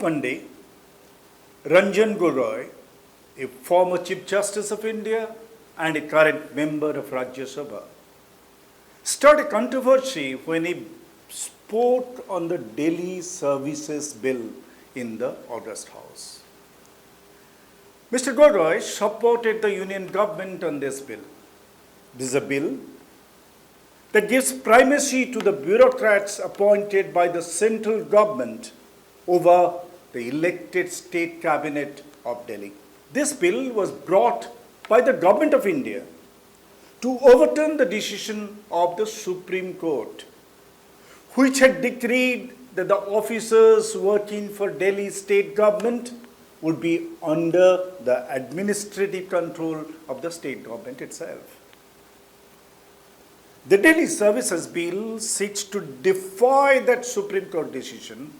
Monday, Ranjan Gogoi, a former Chief Justice of India and a current member of Rajya Sabha, stirred a controversy when he spoke on the Delhi Services Bill in the August House. Mr. Gogoi supported the Union government on this bill. This is a bill that gives primacy to the bureaucrats appointed by the central government over the elected state cabinet of Delhi. This bill was brought by the government of India to overturn the decision of the Supreme Court, which had decreed that the officers working for Delhi state government would be under the administrative control of the state government itself. The Delhi Services Bill seeks to defy that Supreme Court decision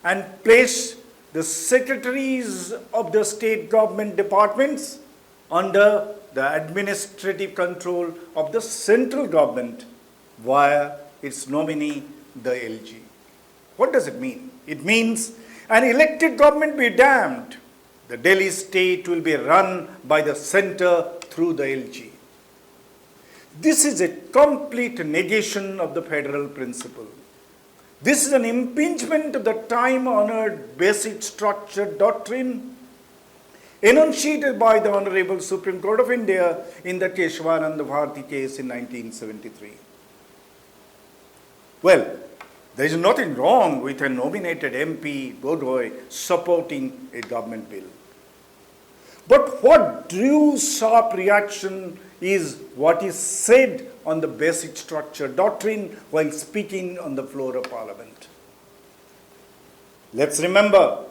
and place the secretaries of the state government departments under the administrative control of the central government via its nominee, the LG. What does it mean? It means an elected government be damned. The Delhi state will be run by the center through the LG. This is a complete negation of the federal principle. This is an impingement of the time-honored basic structure doctrine enunciated by the Honorable Supreme Court of India in the Keshavananda Bharati case in 1973. Well, there is nothing wrong with a nominated MP, Gogoi, supporting a government bill. But what drew sharp reaction is what is said on the basic structure doctrine while speaking on the floor of Parliament. Let's remember,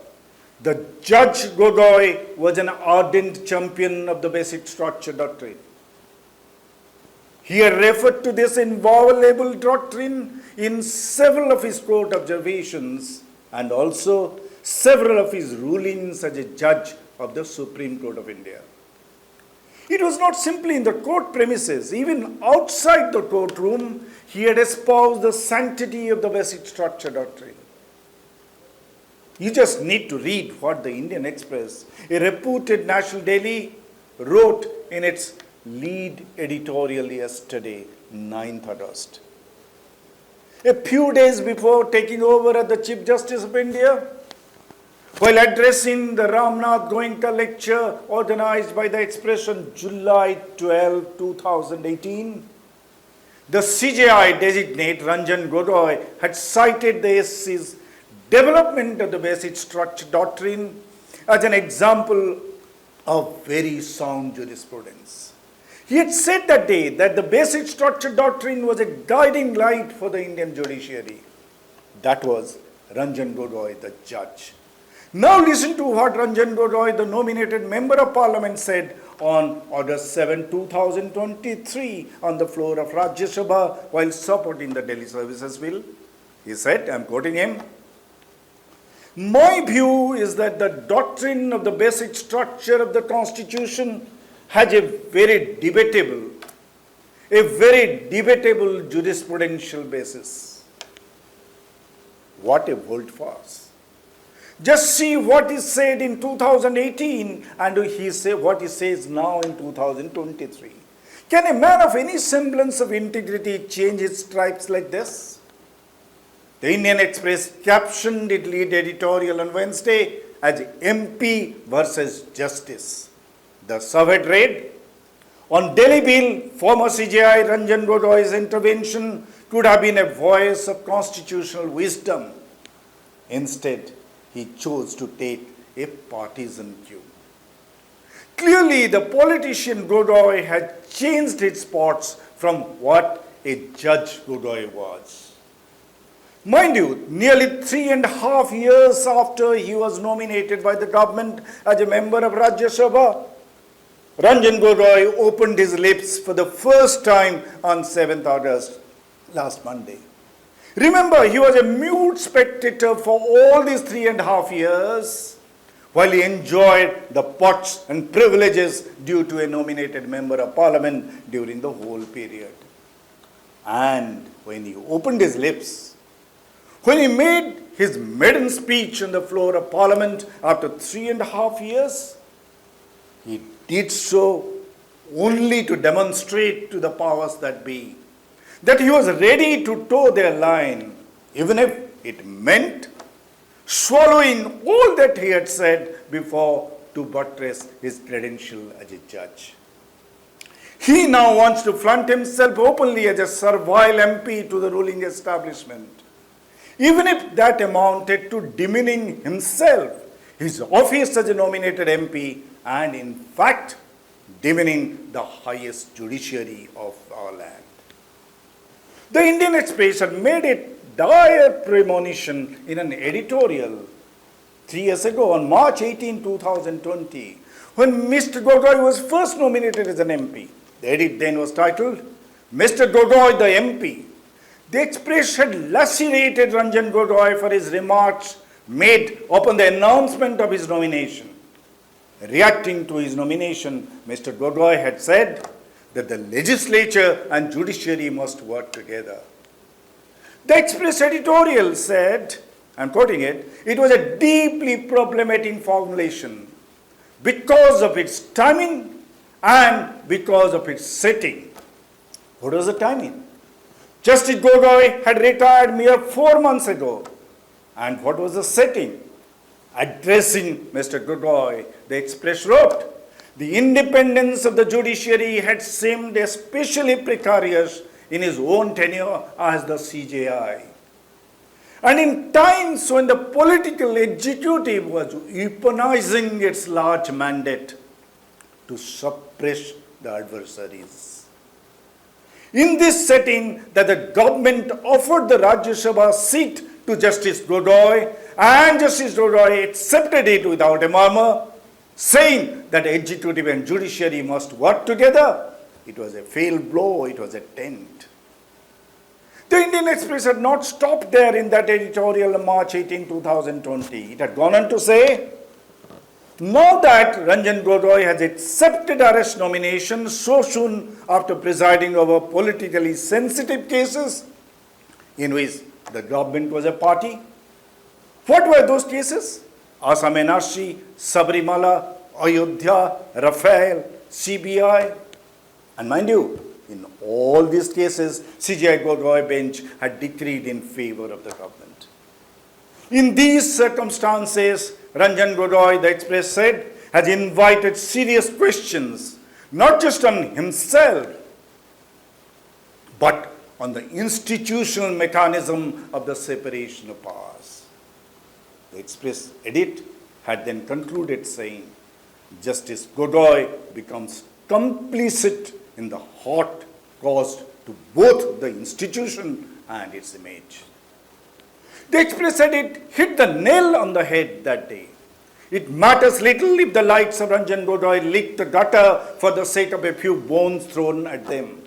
the Judge Gogoi was an ardent champion of the basic structure doctrine. He referred to this inviolable doctrine in several of his court observations and also several of his rulings as a judge of the Supreme Court of India. It was not simply in the court premises, even outside the courtroom, he had espoused the sanctity of the basic structure doctrine. You just need to read what the Indian Express, a reputed national daily, wrote in its lead editorial yesterday, 9th August. A few days before taking over as the Chief Justice of India, while addressing the Ramnath Goenka lecture organized by the Express on July 12, 2018, the CJI designate Ranjan Gogoi had cited the SC's development of the basic structure doctrine as an example of very sound jurisprudence. He had said that day that the basic structure doctrine was a guiding light for the Indian judiciary. That was Ranjan Gogoi, the judge. Now listen to what Ranjan Gogoi, the nominated Member of Parliament, said on August 7, 2023 on the floor of Rajya Sabha while supporting the Delhi Services Bill. He said, I am quoting him, "My view is that the doctrine of the basic structure of the Constitution has a very debatable jurisprudential basis." What a volte-face. Just see what is said in 2018 and what he says now in 2023. Can a man of any semblance of integrity change his stripes like this? The Indian Express captioned its lead editorial on Wednesday as MP versus Justice. The sub-head read, on Delhi Bill, former CJI Ranjan Gogoi's intervention could have been a voice of constitutional wisdom. Instead, he chose to take a partisan cue. Clearly, the politician Gogoi had changed his spots from what a Judge Gogoi was. Mind you, nearly 3.5 years after he was nominated by the government as a member of Rajya Sabha, Ranjan Gogoi opened his lips for the first time on 7th August, last Monday. Remember, he was a mute spectator for all these 3.5 years while he enjoyed the pots and privileges due to a nominated member of Parliament during the whole period. And when he opened his lips, when he made his maiden speech on the floor of Parliament after 3.5 years, he did so only to demonstrate to the powers that be that he was ready to toe their line, even if it meant swallowing all that he had said before to buttress his credential as a judge. He now wants to flaunt himself openly as a servile MP to the ruling establishment, even if that amounted to demeaning himself, his office as a nominated MP, and in fact, demeaning the highest judiciary of our land. The Indian Express had made a dire premonition in an editorial 3 years ago on March 18, 2020, when Mr. Gogoi was first nominated as an MP. The edit then was titled, Mr. Gogoi the MP. The Express had lacerated Ranjan Gogoi for his remarks made upon the announcement of his nomination. Reacting to his nomination, Mr. Gogoi had said that the legislature and judiciary must work together. The Express editorial said, I'm quoting it, it was a deeply problematic formulation because of its timing and because of its setting. What was the timing? Justice Gogoi had retired mere 4 months ago. And what was the setting? Addressing Mr. Gogoi, the Express wrote, the independence of the judiciary had seemed especially precarious in his own tenure as the CJI. And in times when the political executive was weaponizing its large mandate to suppress the adversaries. In this setting, that the government offered the Rajya Sabha seat to Justice Gogoi, and Justice Gogoi accepted it without a murmur, saying that executive and judiciary must work together. It was a failed blow, it was a tent. The Indian Express had not stopped there in that editorial on March 18, 2020. It had gone on to say, now that Ranjan Gogoi has accepted arrest nomination so soon after presiding over politically sensitive cases in which the government was a party, what were those cases? Assam NRC, Sabrimala, Ayodhya, Rafael, CBI. And mind you, in all these cases, CJI Gogoi bench had decreed in favor of the government. In these circumstances, Ranjan Gogoi, the Express said, has invited serious questions, not just on himself, but on the institutional mechanism of the separation of powers. The Express edit had then concluded saying, Justice Gogoi becomes complicit in the hurt caused to both the institution and its image. The Express said it hit the nail on the head that day. It matters little if the likes of Ranjan Gogoi lick the gutter for the sake of a few bones thrown at them.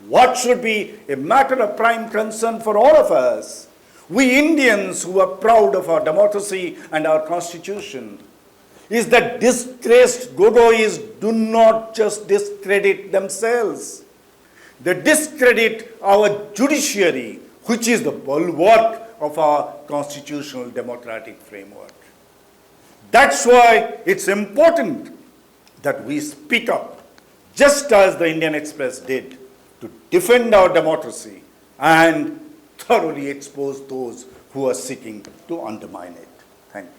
What should be a matter of prime concern for all of us, we Indians who are proud of our democracy and our constitution, is that disgraced Gogois do not just discredit themselves. They discredit our judiciary, which is the bulwark of our constitutional democratic framework. That's why it's important that we speak up, just as the Indian Express did, to defend our democracy and thoroughly expose those who are seeking to undermine it. Thank you.